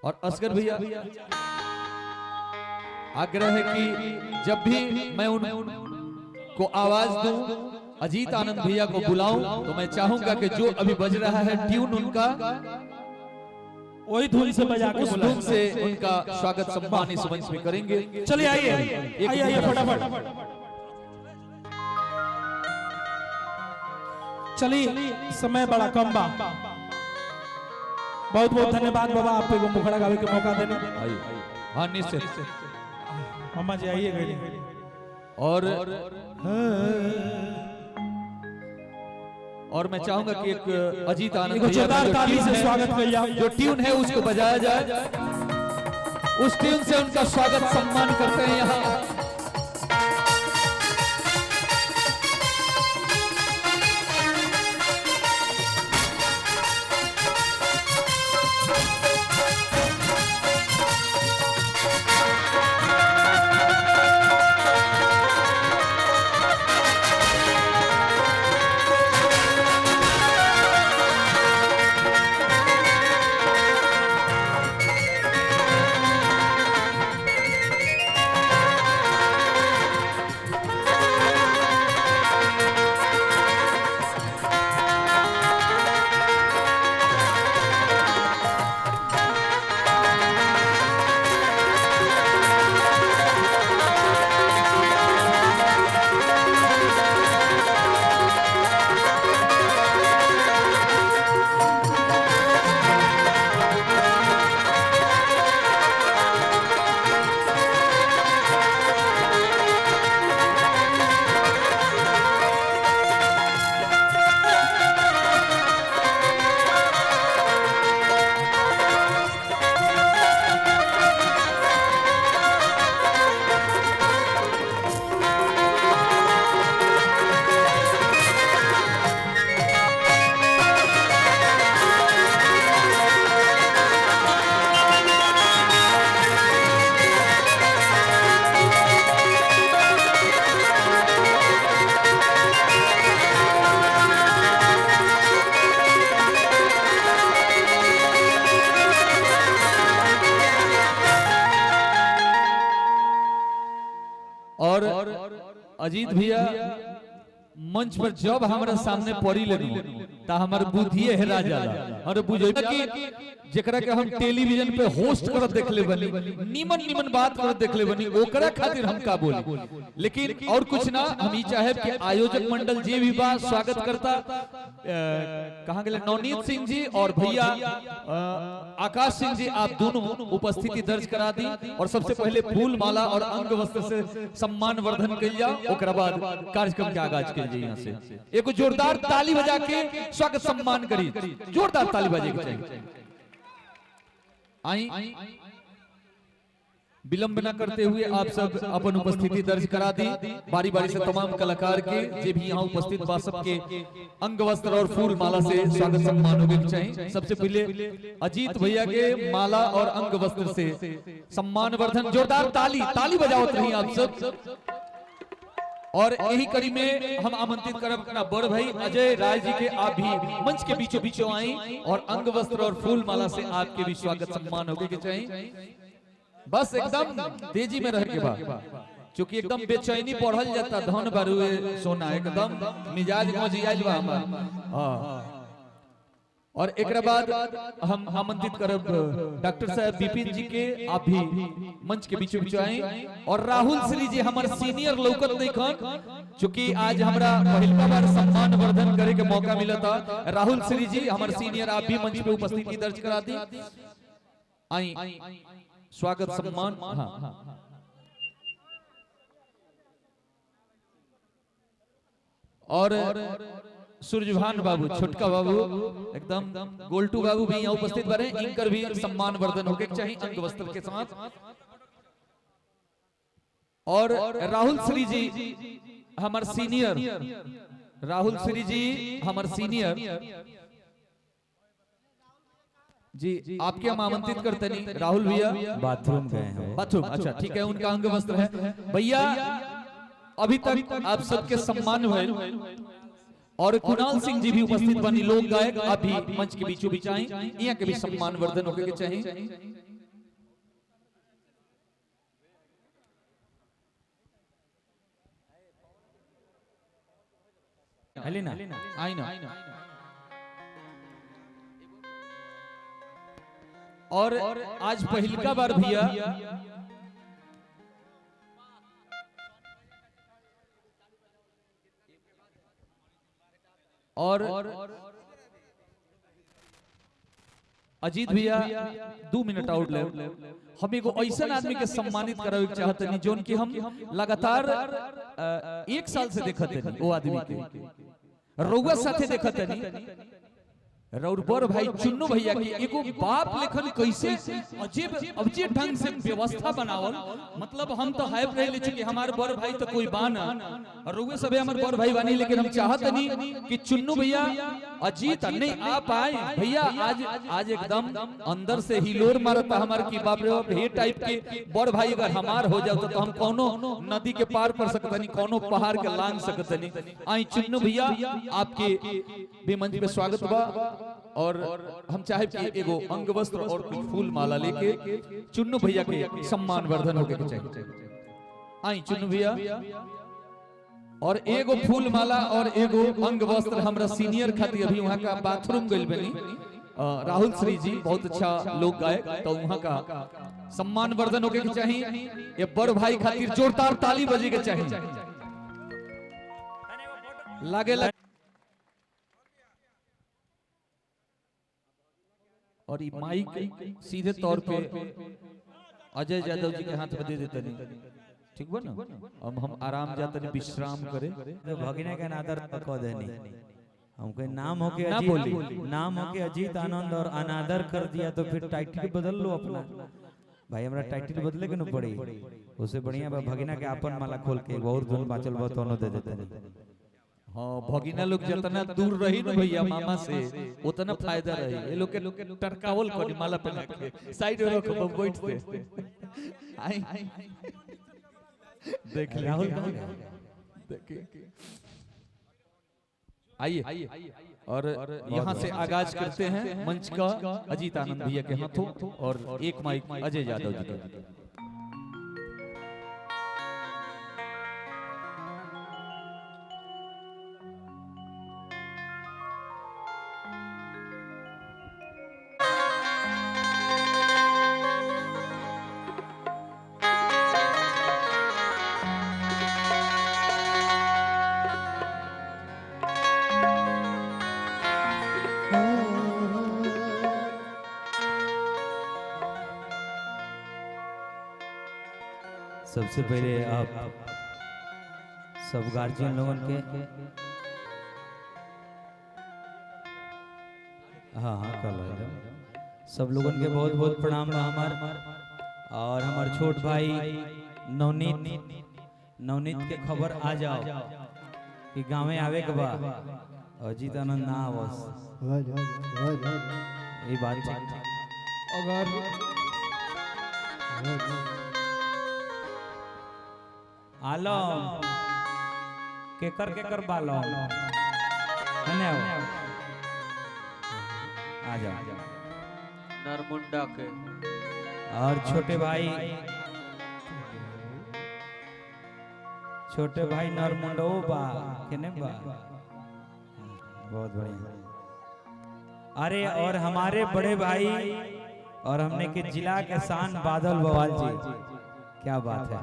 और असगर भैया आग्रह है कि जब भी मैं उनको आवाज दूं, अजीत आनंद भैया को बुलाऊं, तो मैं चाहूंगा कि जो अभी बज रहा है ट्यून उनका वही धुन से बजा के उस धुन से उनका स्वागत सम्मान इस मंच में करेंगे। चलिए आइए आइए फटाफट चलिए, समय बड़ा कम बा। बहुत बहुत धन्यवाद बाबा, आप को मुखड़ा गावे के मौका देने। हाँ निश्चित मामा जी आइए गए। और मैं चाहूंगा कि एक अजीत आनंद जोरदार ताली से स्वागत किया, जो ट्यून है उसको बजाया जाए, उस ट्यून से उनका स्वागत सम्मान करते हैं यहाँ। और अजीत भैया मंच पर जब हमारे सामने पड़ी लगी ता हमार बुद्धि हेरा जाला और बुझे कि जेकरा के हम टेलीविजन पे होस्ट करत देखले बनी, निमन निमन बात करत देखले बनी, ओकरा खातिर हम का बोली। लेकिन और कुछ ना, हम ही चाहे कि आयोजक मंडल जे भी बा स्वागत करता कहां गेले नवनीत सिंह जी और भैया आकाश सिंह जी, आप दोनों उपस्थिति दर्ज करा दी और सबसे पहले फूल माला और अंग वस्त्र से सम्मान वर्धन कइल जाओ, ओकरा बाद कार्यक्रम के आगाज कइल जाए। यहां से एक जोरदार ताली बजा के स्वागत सम्मान करी, जोरदार ताली बजे के चाहिए। आई विलंब न करते हुए आप सब अपन उपस्थिति दर्ज करा दी। बारी बारी से तमाम कलाकार के जे भी यहाँ उपस्थित बा सबके अंग वस्त्र और फूल माला से स्वागत सम्मान होने चाहिए। सबसे पहले अजीत भैया के माला और अंग वस्त्र से सम्मान वर्धन, जोरदार ताली ताली बजाओ रही आप सब। और यही कड़ी में हम आमंत्रित करब अपना बड़ भाई अजय राय जी के, आप भी मंच के बीचों बीचों आई और अंग वस्त्र और फूल माला से आपके भी स्वागत सम्मान होने के चाहिए। बस एकदम तेजी में रह के बाद, चूंकि एकदम बेचैनी बढ़ल जाता, धन बारुए सोना एकदम मिजाज मजियाज बा हमार। और एक बाद हम आमंत्रित करब डॉक्टर साहब विपिन जी के, आप भी मंच के बीचों बीच आए। और राहुल श्री जी हमारे सीनियर लौकत नहीं खन, चूंकि आज हमारा पहला बार सम्मान वर्धन करे के मौका मिला था। राहुल श्री जी हमारे सीनियर, आप भी मंच पे उपस्थिति दर्ज करा दी। आई स्वागत सम्मान। हाँ और सूरजभान बाबू, छोटका बाबू, एकदम गोल्टू बाबू भी यहाँ उपस्थित बने, इनकर भी सम्मान वर्धन होके चाहिए अंग वस्त्र के साथ। और राहुल श्री जी हमारे सीनियर, राहुल श्री जी हमारे सीनियर जी, आपके हम आमंत्रित करते नहीं। राहुल भैया बाथरूम गए हैं, बाथरूम, अच्छा ठीक है, उनका अंग वस्त्र है। भैया अभी तक आप सबके सम्मान हुए और कुणाल सिंह जी भी उपस्थित बनी, लोक गायक, अभी मंच के बीचों बीच आए, यहाँ के भी सम्मान वर्धन होके चाहिए। हली ना आई ना। और आज पहलका बार भैया और अजीत भैया 2 मिनट आउट ले हम एगो ऐसा आदमी के सम्मानित करावे के चाहते नहीं जोन कि हम लगातार 1 साल से देखते नहीं वो आदमी के रउआ साथे देखते नहीं रउर बड़ भाई चुन्नू भैया के एगो बाप लेखन कैसे अजीब ढंग से व्यवस्था बनावल मतलब हम तो हाइप रह ले चुके हमारे बड़ भाई तो कोई बाना रउए सबे हमारे बड़ भाई बानी लेकिन हम चाहते नहीं कि चुन्नू भैया अजीत नहीं आ पाए भैया आज एकदम अंदर से हिलोर मारता हमारे की बाप रे बाप हे टाइप के बड़ भाई अगर हमार हो जाओ तो हम कोनो नदी के पार कर सकते नहीं कोनो पहाड़ के लांग सकते नहीं आई चुन्नू भैया आपके भी मंच पे स्वागत बा और हम चाहे कि एगो अंग वस्त्र और कुछ फूल माला लेके चुन्नू भैया के सम्मान वर्धन होके के चाहिए आई चुन्नू भैया और एगो फूल माला और एगो अंग वस्त्र हमरा सीनियर खातिर अभी वहां का बाथरूम गइल बनी राहुल श्री जी बहुत अच्छा लोग गायक तो वहां का सम्मान वर्धन होके के चाहिए ये बड़ भाई खातिर जोरदार ताली बजे के चाहिए लागे और माइक सीधे तौर पे अजय यादव जी के हाथ में दे देते नहीं ठीक बा ना अब हम आराम जाते नहीं विश्राम करे तो भगिना के अनादर कह देनी हमको नाम होके ना अजीत बोली। नाम होके अजीत आनंद और अनादर कर दिया तो फिर टाइटल बदल लो अपना भाई हमरा टाइटल बदले के न पड़ी उससे बढ़िया भगिना के आपन माला खोल के बहुत धुन बाचल बहुत दोनों दे देते नहीं हाँ भगिना लोग जितना दूर रही ना भैया मामा से उतना फायदा रही ये लोग के टरकावल करी माला पहना के साइड में रखो बैठते आई देख राहुल देखिए आइए और यहाँ से आगाज करते हैं मंच का अजीत आनंद भैया के हाथों और एक माइक अजय यादव जी का सबसे पहले आप सब गार्जियन लोगों के हाँ हाँ कल सब लोगों के बहुत बहुत प्रणाम बा हमार और हमार छोट भाई नवनीत के खबर आ जाओ कि गाँव में आवे के बा अजीत आनंद ना आवस ये बात अगर आलम केकर बालम है आ जाओ नरमुंडा के और छोटे भाई नरमुंडो बा केने बा बहुत बढ़िया अरे और हमारे बड़े भाई और हमने के जिला के शान बादल बवाल जी क्या बात है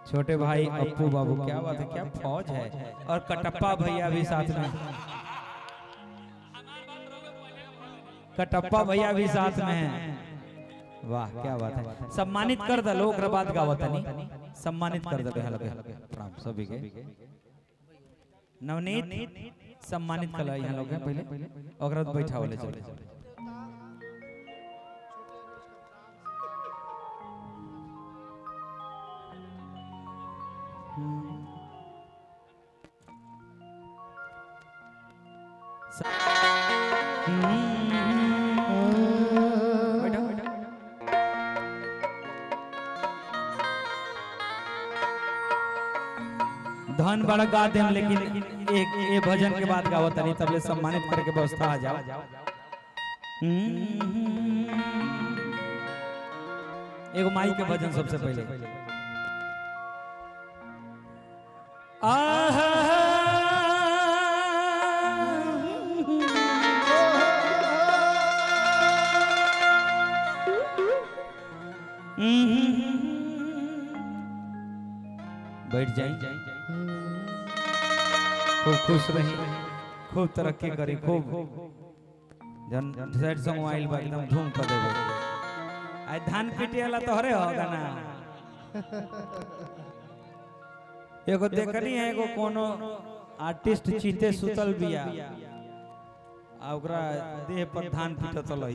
छोटे भाई अप्पू बाबू क्या बात है क्या फौज है और कटप्पा भैया भी साथ में कटप्पा भैया भी साथ में हैं वाह क्या बात है सम्मानित कर दो लोग बात गावतनी सम्मानित कर दो प्रणाम सभी के नवनीत सम्मानित कर यहाँ लोग हैं पहले और बैठा वाले चले धन बड़ा गा देम लेकिन एक भजन के बाद गावत नहीं तबले सम्मानित करके व्यवस्था आ जाओ एगो माई के भजन सबसे पहले बैठ जाए, खूब खुश रही, खूब तरक्की करी, खूब जन सेट सॉन्ग आइल बा एकदम धूम कर देबे। आई धान पीटे वाला तोहरे हो गाना। एगो देखनी है, एगो कोनो आर्टिस्ट चीते सुतल बिया आ ओकरा देह पर धान पीटतल है,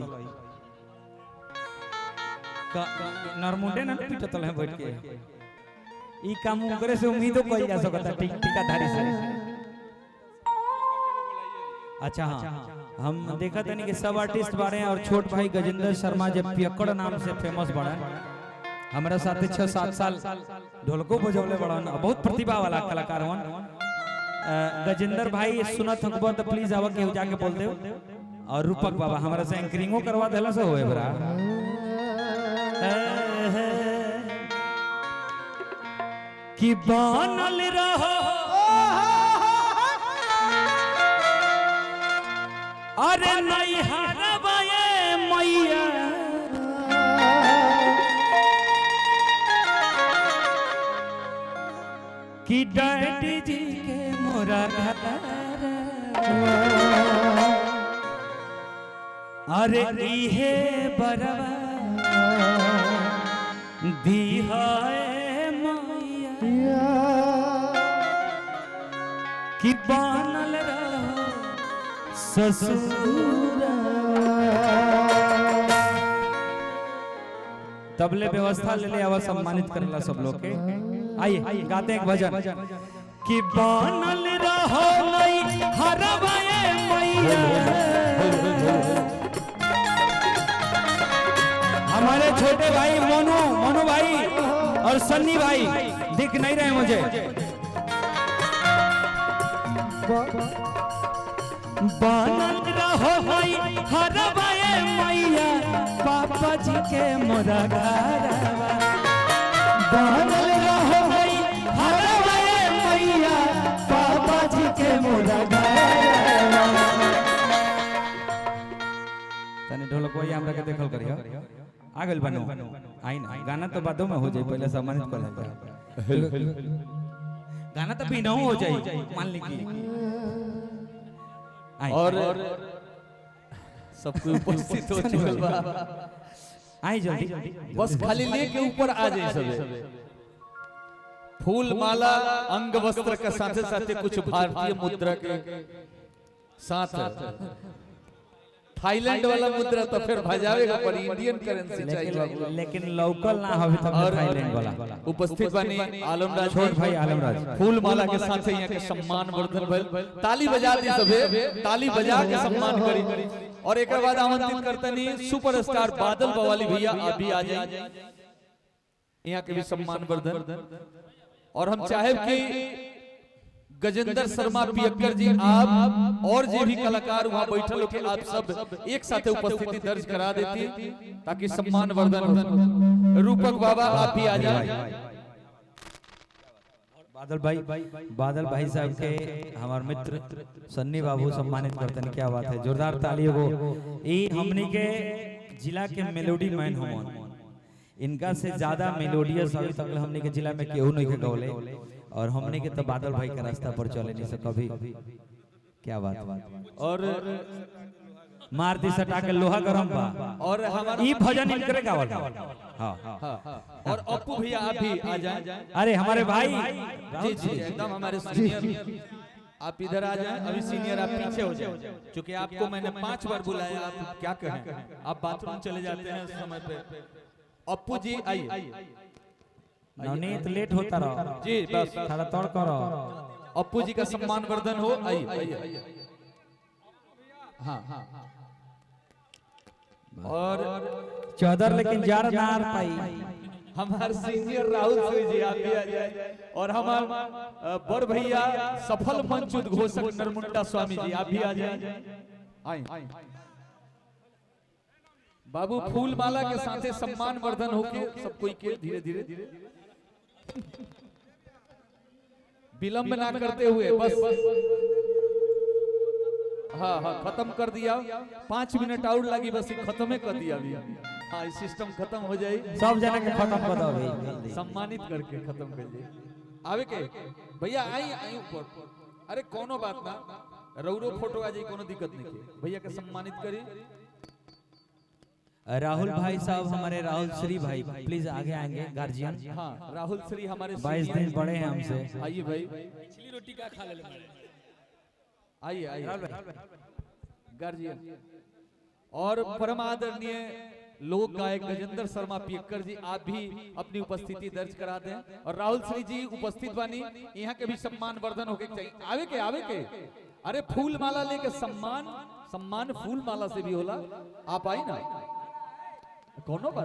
नरमुंडे न पीटतल है बैठ के। ई काम ओकरे से उम्मीदो कइल जा सकता टिकाधारी से। अच्छा हाँ, हम देखा था नहीं कि सब आर्टिस्ट बारे हैं और छोट भाई गजेंद्र शर्मा जब पियक्कड़ नाम से फेमस बड़ा हमारा साथ 6-7 साल ढोलको बजौले बड़ा, बहुत प्रतिभा वाला कलाकार हन। गजेंद्र भाई सुनत हकबो तो प्लीज आवा के जाके बोल दे। और रूपक बाबा हमारा से एंकरिंगो करवा देला से होए बरा। कि बनल रहो अरे नहीं हरबाए मैया, कि डैडी जी के मोरा घर, अरे इहे बरवा दी है मैया, कि बनल रहो ससुर। तबले व्यवस्था ले ले आवा, सम्मानित करेला सब लोग के। आइए गाते हैं एक भजन कि बनल रहो नहीं हरबाए मैया। हमारे छोटे भाई मोनू भाई और सन्नी भाई दिख नहीं रहे मुझे। बनल रहो भाई हरबाए मैया, पापा जी के मोरा घरवा। बनल रहो भाई हरबाए मैया, पापा जी के मोरा घरवा। तने ढोलक कोई हमरा के देखल करियो, आ गेल बनो आई ना। गाना तो बादो में हो जाए, पहले सम्मानित कर ले। गाना तो भी ना हो जाए मान लीजिए। और सबको उपस्थित हो चुकल बा। आई जल्दी, बस खाली लेके ऊपर आ जाए सबे। फूल माला अंग वस्त्र के साथे साथे कुछ भारतीय मुद्रा के साथ थाईलैंड वाला मुद्रा तो फिर भजावेगा, पर इंडियन करेंसी चाहिए बाबू। लेकिन लोकल ना होवे तब थाईलैंड वाला। उपस्थित बनी आलमराज छोट भाई आलमराज, फूल माला के साथे यहाँ के सम्मान वर्धन भइल। ताली बजा दी सबे, ताली बजा के सम्मान करी। और एक बाद आमंत्रित करतनी सुपरस्टार बादल बवाली भैया अभी आ जाए, यहाँ के भी सम्मान वर्धन। और हम चाहे कि गजेंद्र शर्मा पियक्कर जी आप और जो भी कलाकार वहां बैठल होके आप सब एक साथ उपस्थिति दर्ज करा देती ताकि सम्मान वर्धन हो। रूपक बाबा आप भी आ जाए। बादल भाई साहब के हमारे मित्र सन्नी बाबू सम्मानित करते हैं। क्या बात है, जोरदार तालियों को। ये हमनी के जिला के मेलोडी मैन हो, इनका से ज्यादा मेलोडियस अभी तक हमनी के जिला में केहू नहीं के गौले। और हमने के तो बादल भाई के रास्ता पर चले नहीं से कभी। क्या बात। और मार दी सटा के लोहा गरम बा। और हमारा ई भजन इनकरे गावल। हां और अप्पू भैया आप भी आ जाए। अरे हमारे भाई जी जी एकदम हमारे सीनियर, आप इधर आ जाएं। अभी सीनियर आप पीछे हो जाए, क्योंकि आपको मैंने 5 बार बुलाया, आप क्या कहें, आप बाथरूम चले जाते हैं समय पे। अप्पू जी आइए। नवनीत लेट होता रहो जी, बस थोड़ा तोड़ करो। अप्पू जी का सम्मान वर्धन हो। आइए। हाँ। और चौधर लेकिन जार नार पाई। हमारे सीनियर राहुल सिंह जी आप भी आ जाए। और हमारे बड़ भैया सफल मंच उद्घोषक नरमुंडा स्वामी जी आप भी आ जाए। आए बाबू, फूल माला के साथे सम्मान वर्धन होके सब कोई के धीरे धीरे विलंब ना करते हुए बस। हाँ खत्म कर दिया। 5 मिनट और लगी, बस खत्म कर दिया अभी। हाँ सिस्टम खत्म हो जाए, सब जना के खत्म कर दो भाई, सम्मानित करके खत्म कर दिए। आवे के भैया आई आई ऊपर। अरे कोनो बात ना, रौरो फोटो आ जाई, कोनो दिक्कत नहीं के। भैया के सम्मानित करी। राहुल भाई साहब, हमारे राहुल श्री भाई प्लीज आगे आएंगे, गार्जियन। हाँ, राहुल श्री हमारे 22 दिन बड़े हैं हमसे। आइए भाई, पिछली रोटी का खा ले आइए आइए गार्जियन। और परम आदरणीय लोक गायक गजेंद्र शर्मा पियक्कर जी, आप भी अपनी उपस्थिति दर्ज करा दें। और राहुल श्री जी उपस्थित बानी, यहाँ के भी सम्मान वर्धन होके चाहिए। आवे के अरे फूल माला लेके सम्मान फूल माला से भी होला। आप आई ना, कोनो बात